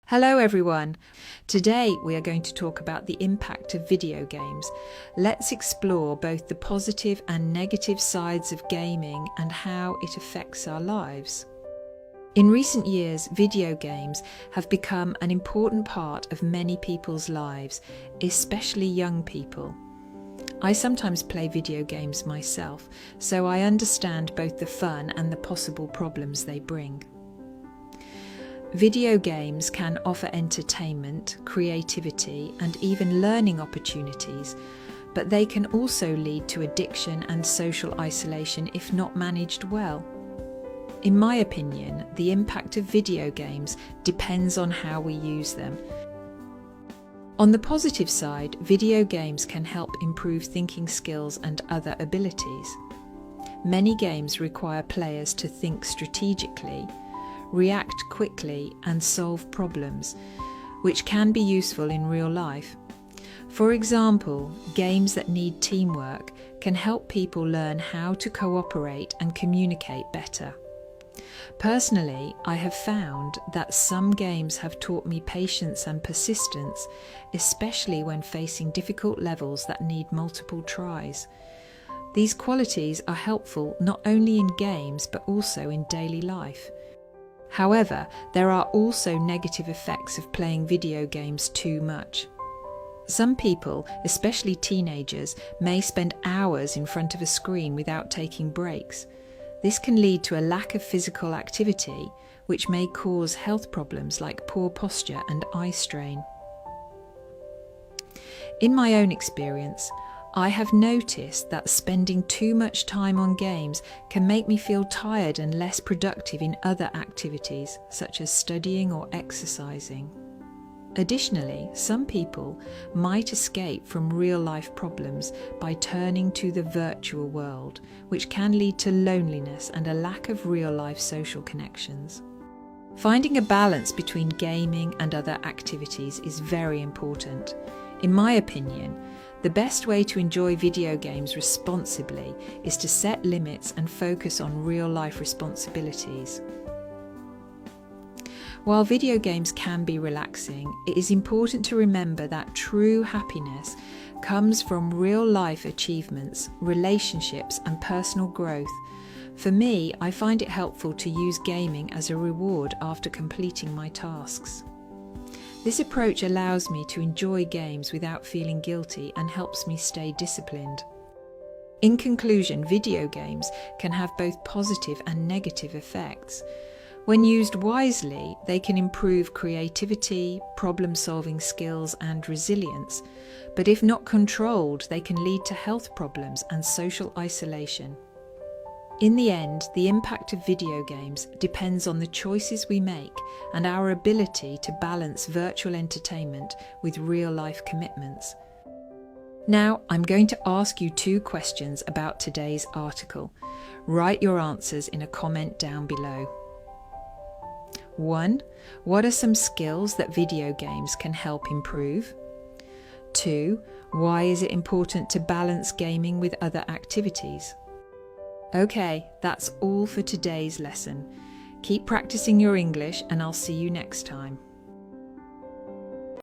Hello everyone! Today we are going to talk about the impact of video games. Let's explore both the positive and negative sides of gaming and how it affects our lives. In recent years, video games have become an important part of many people's lives, especially young people. I sometimes play video games myself, so I understand both the fun and the possible problems they bring. Video games can offer entertainment, creativity, and even learning opportunities, but they can also lead to addiction and social isolation if not managed well. In my opinion, the impact of video games depends on how we use them. On the positive side, video games can help improve thinking skills and other abilities. Many games require players to think strategically, react quickly and solve problems, which can be useful in real life. For example, games that need teamwork can help people learn how to cooperate and communicate better. Personally, I have found that some games have taught me patience and persistence, especially when facing difficult levels that need multiple tries. These qualities are helpful not only in games but also in daily life. However, there are also negative effects of playing video games too much. Some people, especially teenagers, may spend hours in front of a screen without taking breaks. This can lead to a lack of physical activity, which may cause health problems like poor posture and eye strain. In my own experience, I have noticed that spending too much time on games can make me feel tired and less productive in other activities, such as studying or exercising. Additionally, some people might escape from real-life problems by turning to the virtual world, which can lead to loneliness and a lack of real-life social connections. Finding a balance between gaming and other activities is very important. In my opinion, the best way to enjoy video games responsibly is to set limits and focus on real-life responsibilities. While video games can be relaxing, it is important to remember that true happiness comes from real-life achievements, relationships, and personal growth. For me, I find it helpful to use gaming as a reward after completing my tasks. This approach allows me to enjoy games without feeling guilty and helps me stay disciplined. In conclusion, video games can have both positive and negative effects. When used wisely, they can improve creativity, problem-solving skills, and resilience. But if not controlled, they can lead to health problems and social isolation. In the end, the impact of video games depends on the choices we make and our ability to balance virtual entertainment with real-life commitments. Now, I'm going to ask you 2 questions about today's article. Write your answers in a comment down below. 1. What are some skills that video games can help improve? 2. Why is it important to balance gaming with other activities? Okay, that's all for today's lesson. Keep practicing your English and I'll see you next time.